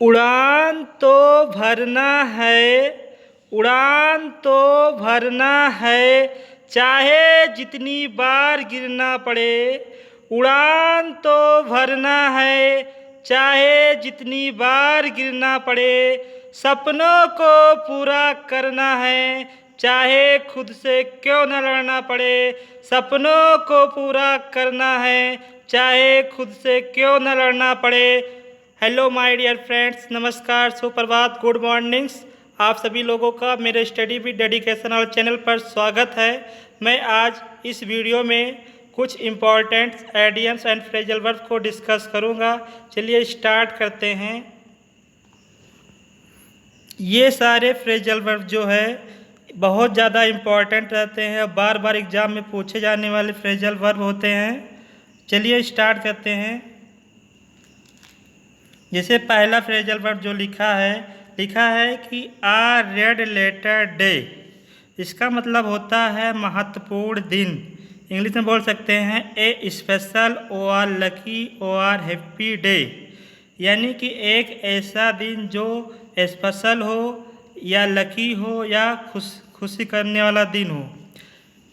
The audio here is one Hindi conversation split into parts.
उड़ान तो भरना है, उड़ान तो भरना है, चाहे जितनी बार गिरना पड़े। उड़ान तो भरना है, चाहे जितनी बार गिरना पड़े। सपनों को पूरा करना है, चाहे खुद से क्यों न लड़ना पड़े। सपनों को पूरा करना है, चाहे खुद से क्यों न लड़ना पड़े। हेलो माय डियर फ्रेंड्स, नमस्कार, सुप्रभात, गुड मॉर्निंग्स। आप सभी लोगों का मेरे स्टडी विद डेडिकेशन और चैनल पर स्वागत है। मैं आज इस वीडियो में कुछ important idioms and phrasal verb को डिस्कस करूंगा। चलिए स्टार्ट करते हैं। ये सारे फ्रेजल वर्ब जो है बहुत ज़्यादा इम्पॉर्टेंट रहते हैं और बार बार एग्जाम में पूछे जाने वाले फ्रेजल वर्ब होते हैं। चलिए स्टार्ट करते हैं। जैसे पहला फ्रेजल वर्ब जो लिखा है कि आ रेड लेटर डे। इसका मतलब होता है महत्वपूर्ण दिन। इंग्लिश में बोल सकते हैं ए स्पेशल और लकी और हैप्पी डे, यानी कि एक ऐसा दिन जो स्पेशल हो या लकी हो या खुशी करने वाला दिन हो।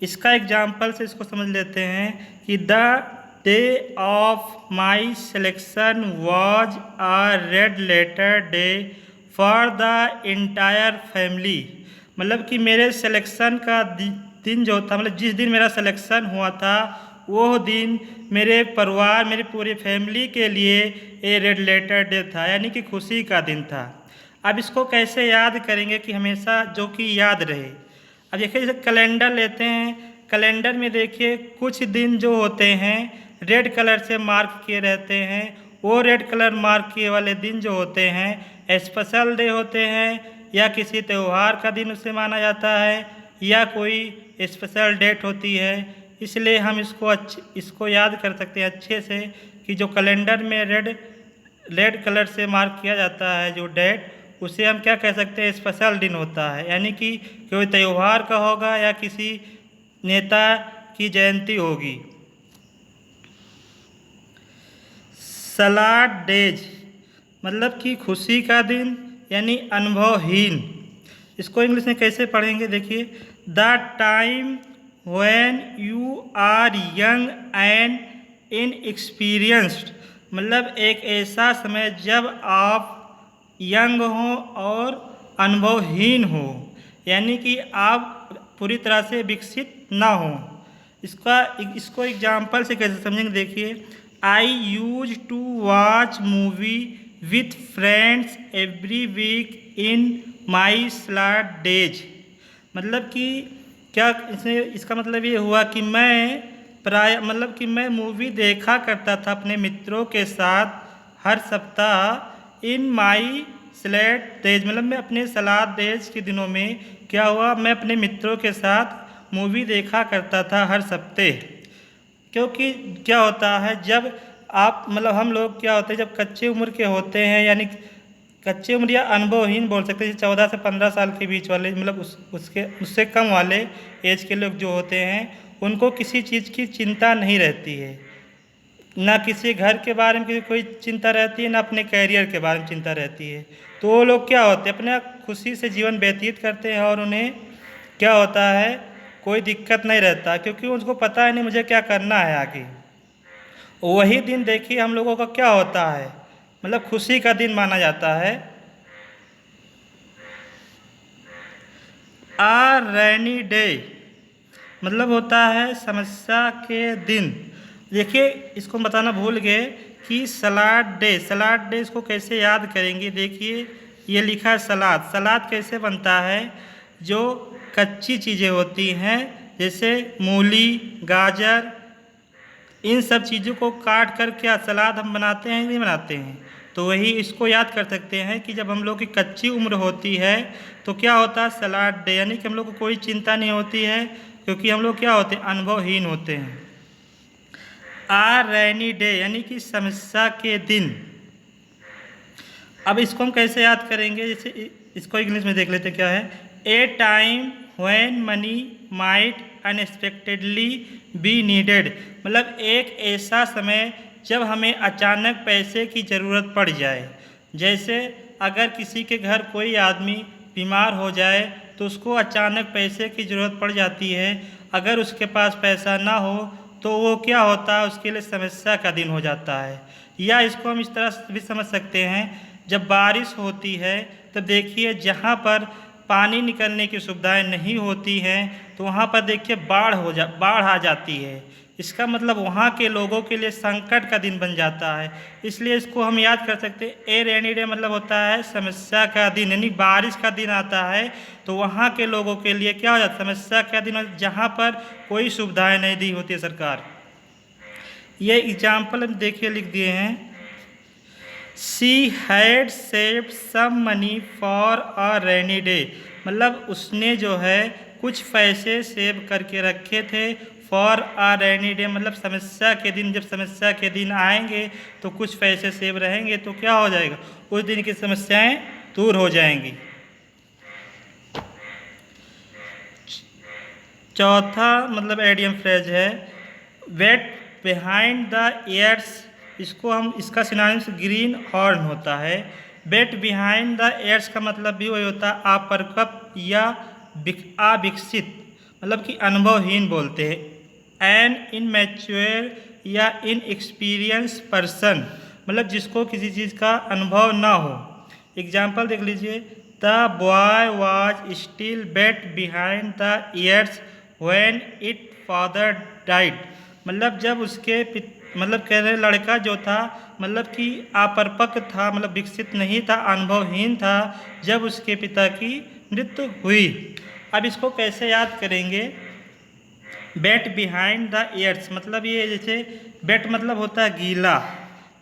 इसका एग्जाम्पल से इसको समझ लेते हैं कि the day of my selection was a red letter day for the entire family. मतलब कि मेरे सिलेक्शन का दिन जो था, मतलब जिस दिन मेरा सिलेक्शन हुआ था वो दिन मेरे परिवार, मेरी पूरी फैमिली के लिए ए रेड लेटर डे था, यानी कि खुशी का दिन था। अब इसको कैसे याद करेंगे कि हमेशा जो कि याद रहे। अब देखिए जैसे कैलेंडर लेते हैं, कैलेंडर में देखिए कुछ दिन जो होते हैं रेड कलर से मार्क किए रहते हैं। वो रेड कलर मार्क किए वाले दिन जो होते हैं स्पेशल डे होते हैं, या किसी त्यौहार का दिन उसे माना जाता है, या कोई स्पेशल डेट होती है। इसलिए हम इसको याद कर सकते हैं अच्छे से कि जो कैलेंडर में रेड कलर से मार्क किया जाता है जो डेट, उसे हम क्या कह सकते हैं, स्पेशल दिन होता है, यानी कि कोई त्यौहार का होगा या किसी नेता की जयंती होगी। सैड डेज मतलब कि खुशी का दिन, यानी अनुभवहीन। इसको इंग्लिश में कैसे पढ़ेंगे, देखिए the time when you are young and inexperienced. मतलब एक ऐसा समय जब आप यंग हो और अनुभवहीन हो, यानी कि आप पूरी तरह से विकसित ना हो। इसको एग्जाम्पल से कैसे समझेंगे, देखिए I use to watch movie with friends every week in my sad days. मतलब कि क्या इसका मतलब ये हुआ कि मैं मूवी देखा करता था अपने मित्रों के साथ हर सप्ताह इन माई सैड डेज। मतलब मैं अपने सैड डेज के दिनों में क्या हुआ, मैं अपने मित्रों के साथ मूवी देखा करता था हर हफ्ते। क्योंकि क्या होता है जब आप हम लोग क्या होते हैं जब कच्चे उम्र के होते हैं, यानी कच्चे उम्र या अनुभवहीन बोल सकते हैं, 14 से 15 साल के बीच वाले, मतलब उससे कम वाले एज के लोग जो होते हैं उनको किसी चीज़ की चिंता नहीं रहती है। ना किसी घर के बारे में कोई चिंता रहती है, ना अपने कैरियर के बारे में चिंता रहती है। तो वो लोग क्या होते हैं अपने खुशी से जीवन व्यतीत करते हैं और उन्हें क्या होता है कोई दिक्कत नहीं रहता, क्योंकि उनको पता है नहीं मुझे क्या करना है आगे। वही दिन देखिए हम लोगों का क्या होता है, मतलब खुशी का दिन माना जाता है। आ रैनी डे मतलब होता है समस्या के दिन। देखिए इसको बताना भूल गए कि सलाद डे इसको कैसे याद करेंगे। देखिए ये लिखा है सलाद। सलाद कैसे बनता है, जो कच्ची चीज़ें होती हैं जैसे मूली, गाजर, इन सब चीज़ों को काट कर क्या सलाद हम बनाते हैं, नहीं बनाते हैं। तो वही इसको याद कर सकते हैं कि जब हम लोग की कच्ची उम्र होती है तो क्या होता है सलाद डे, यानी कि हम लोग को कोई चिंता नहीं होती है, क्योंकि हम लोग क्या होते हैं अनुभवहीन होते हैं। आ रैनी डे यानी कि समस्या के दिन। अब इसको हम कैसे याद करेंगे, जैसे इसको इंग्लिश में देख लेते क्या है। ए time when money might unexpectedly be needed. मतलब एक ऐसा समय जब हमें अचानक पैसे की ज़रूरत पड़ जाए। जैसे अगर किसी के घर कोई आदमी बीमार हो जाए तो उसको अचानक पैसे की ज़रूरत पड़ जाती है। अगर उसके पास पैसा ना हो तो वो क्या होता है, उसके लिए समस्या का दिन हो जाता है। या इसको हम इस तरह से भी समझ सकते हैं, जब बारिश होती है तो देखिए जहाँ पर पानी निकलने की सुविधाएं नहीं होती हैं तो वहाँ पर देखिए बाढ़ आ जाती है। इसका मतलब वहाँ के लोगों के लिए संकट का दिन बन जाता है। इसलिए इसको हम याद कर सकते हैं, ए रेनी डे मतलब होता है समस्या का दिन, यानी बारिश का दिन आता है तो वहाँ के लोगों के लिए क्या हो जाता है, समस्या का दिन, जहाँ पर कोई सुविधाएं नहीं दी होती है सरकार। ये एग्जाम्पल हम देखिए लिख दिए हैं, she had saved some money for a rainy day, मतलब उसने जो है कुछ पैसे सेव करके रखे थे फॉर अ रेनी डे, मतलब समस्या के दिन, जब समस्या के दिन आएंगे तो कुछ पैसे सेव रहेंगे तो क्या हो जाएगा, उस दिन की समस्याएं दूर हो जाएंगी। चौथा मतलब एडियम फ्रेज है वेट बिहाइंड द ईयर्स, इसको हम इसका सिनोनिम्स ग्रीन हॉर्न होता है। वेट बिहाइंड द ईयर्स का मतलब भी वही होता है अपरकप या अविकसित, मतलब कि अनुभवहीन बोलते हैं। एन इनमैच्योर या इनएक्सपीरियंस पर्सन, मतलब जिसको किसी चीज़ का अनुभव ना हो। एग्जाम्पल देख लीजिए, the boy was still wet behind the ears when it father died, मतलब जब उसके मतलब कह रहे लड़का जो था मतलब कि अपरिपक्व था, मतलब विकसित नहीं था, अनुभवहीन था जब उसके पिता की मृत्यु हुई। अब इसको कैसे याद करेंगे, बेट बिहाइंड द ईयर्स, मतलब ये जैसे बेट मतलब होता है गीला,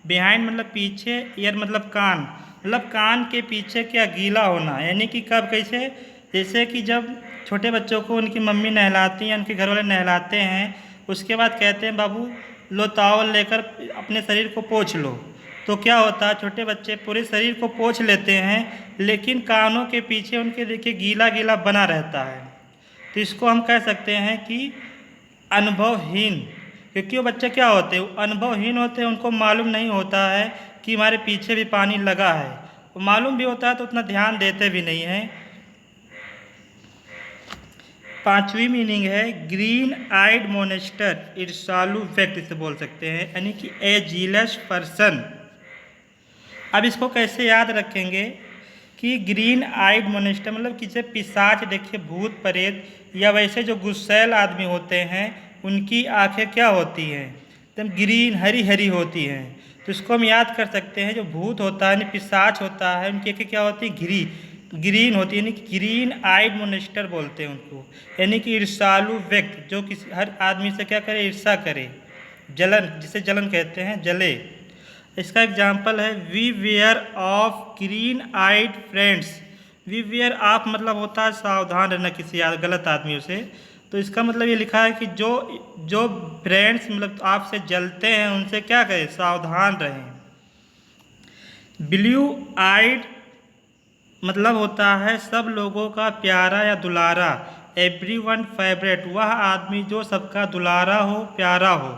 बिहाइंड मतलब पीछे, ईयर मतलब कान, मतलब कान के पीछे क्या गीला होना, यानी कि कब कैसे, जैसे कि जब छोटे बच्चों को उनकी मम्मी नहलाती हैं, उनके घर वाले नहलाते हैं, उसके बाद कहते हैं बाबू लो टॉवल लेकर अपने शरीर को पोंछ लो, तो क्या होता है छोटे बच्चे पूरे शरीर को पोंछ लेते हैं लेकिन कानों के पीछे उनके देखिए गीला गीला बना रहता है। तो इसको हम कह सकते हैं कि अनुभवहीन, क्योंकि वो बच्चे क्या होते हैं, अनुभवहीन होते हैं, उनको मालूम नहीं होता है कि हमारे पीछे भी पानी लगा है, वो मालूम भी होता है तो उतना ध्यान देते भी नहीं हैं। पांचवी मीनिंग है ग्रीन आइड मोनेस्टर, ईर्ष्यालु व्यक्ति से बोल सकते हैं, यानी कि ए जीलस पर्सन। अब इसको कैसे याद रखेंगे कि ग्रीन आइड मोनेस्टर मतलब किसी पिशाच, देखिए भूत प्रेत या वैसे जो गुस्सैल आदमी होते हैं उनकी आंखें क्या होती हैं, एकदम ग्रीन हरी हरी होती हैं। तो इसको हम याद कर सकते हैं, जो भूत होता है, पिशाच होता है, उनकी आंखें क्या होती हैं, ग्रीन होती है, यानी कि ग्रीन आइड मोनेस्टर बोलते हैं उनको, यानी कि ईर्ष्यालु व्यक्ति जो किसी हर आदमी से क्या करे, ईर्ष्या करे, जलन, जिसे जलन कहते हैं, जले। इसका एग्जाम्पल है beware of green eyed friends, beware of मतलब होता है सावधान रहना किसी गलत आदमियों से, तो इसका मतलब ये लिखा है कि जो फ्रेंड्स मतलब आपसे जलते हैं उनसे क्या करें, सावधान रहें। ब्लू आइड मतलब होता है सब लोगों का प्यारा या दुलारा, एवरीवन फेवरेट, वह आदमी जो सबका दुलारा हो, प्यारा हो।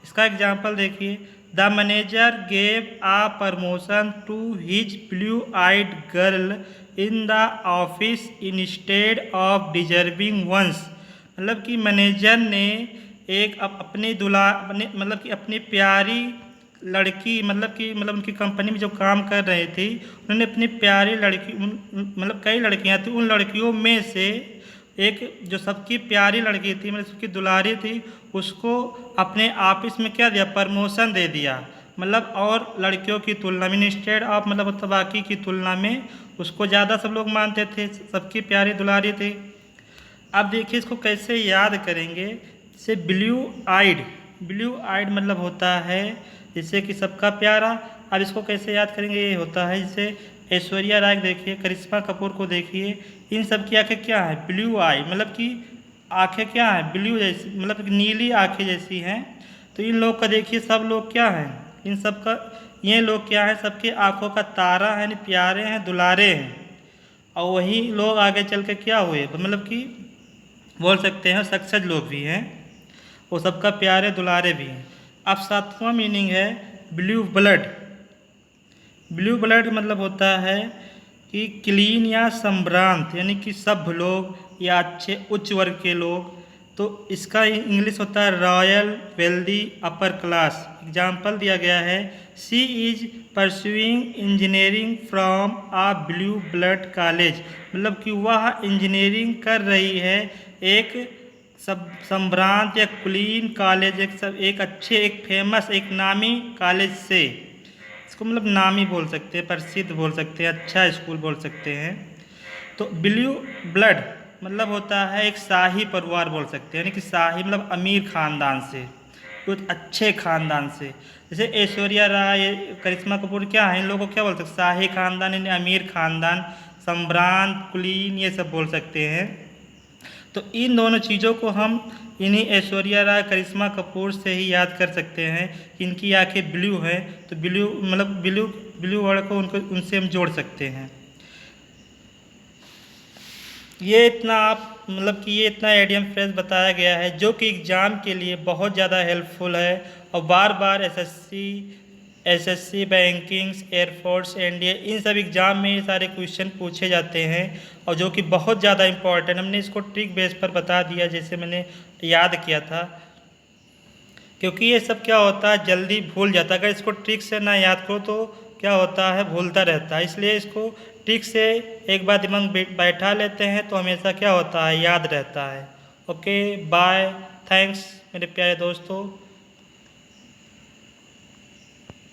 इसका एग्जाम्पल देखिए, the manager gave a promotion to his blue eyed girl in the office instead of deserving ones, मतलब कि मैनेजर ने एक अपनी मतलब कि अपनी प्यारी लड़की, मतलब उनकी कंपनी में जो काम कर रही थी उन्होंने अपनी प्यारी लड़की, मतलब कई लड़कियां थी, उन लड़कियों में से एक जो सबकी प्यारी लड़की थी, मतलब सबकी दुलारी थी, उसको अपने ऑफिस में क्या दिया, प्रमोशन दे दिया, मतलब और लड़कियों की तुलना में, इंस्टेड ऑफ मतलब बाकी की तुलना में उसको ज़्यादा सब लोग मानते थे, सबकी प्यारी दुलारी थी। अब देखिए इसको कैसे याद करेंगे, जैसे ब्लू आइड मतलब होता है जैसे कि सबका प्यारा। अब इसको कैसे याद करेंगे, ये होता है जैसे ऐश्वर्या राय देखिए, करिश्मा कपूर को देखिए, इन सब की आंखें क्या है, ब्लू आई, मतलब कि आंखें क्या हैं, ब्लू जैसी, मतलब नीली आंखें जैसी हैं। तो इन लोग का देखिए सब लोग क्या हैं, इन सब का ये लोग क्या है, सबके आंखों का तारा है, यानी प्यारे हैं, दुलारे हैं। और वही लोग आगे चल के क्या हुए, मतलब कि बोल सकते हैं सक्सेस लोग भी हैं, वो सबका प्यारे दुलारे भी हैं। अब सातवां मीनिंग है ब्लू ब्लड, ब्लू ब्लड मतलब होता है कि क्लीन या संभ्रांत, यानी कि सभ्य लोग या अच्छे उच्च वर्ग के लोग। तो इसका इंग्लिश होता है royal wealthy upper class. Example दिया गया है, she is pursuing engineering from a blue blood college, मतलब कि वह इंजीनियरिंग कर रही है एक सब संभ्रांत या क्लीन कॉलेज, एक अच्छे, एक फेमस, एक नामी कॉलेज से। इसको मतलब नामी बोल सकते हैं, प्रसिद्ध बोल सकते हैं, अच्छा स्कूल बोल सकते हैं। तो ब्लू ब्लड मतलब होता है एक शाही परिवार बोल सकते हैं, यानी कि शाही मतलब अमीर खानदान से, कुछ अच्छे खानदान से। जैसे ऐश्वर्या राय, करिश्मा कपूर क्या है, इन लोगों को क्या बोल सकते हैं, शाही खानदान यानी अमीर खानदान, संभ्रांत, कुलीन, ये सब बोल सकते हैं। तो इन दोनों चीज़ों को हम इन्हीं ऐश्वर्या राय, करिश्मा कपूर से ही याद कर सकते हैं कि इनकी आंखें ब्लू हैं, तो ब्लू मतलब ब्लू वर्ड को उनसे हम जोड़ सकते हैं। ये इतना आप मतलब कि ये इतना एडियम फ्रेज बताया गया है जो कि एग्ज़ाम के लिए बहुत ज़्यादा हेल्पफुल है, और बार बार एसएससी, बैंकिंग्स, एयरफोर्स, एनडीए, इन सब एग्ज़ाम में ये सारे क्वेश्चन पूछे जाते हैं, और जो कि बहुत ज़्यादा इम्पॉर्टेंट। हमने इसको ट्रिक बेस पर बता दिया, जैसे मैंने याद किया था, क्योंकि ये सब क्या होता है जल्दी भूल जाता है। अगर इसको ट्रिक से ना याद करो तो क्या होता है, भूलता रहता है। इसलिए इसको ट्रिक से एक बार दिमाग बैठा लेते हैं तो हमेशा क्या होता है, याद रहता है। ओके, बाय, थैंक्स मेरे प्यारे दोस्तों।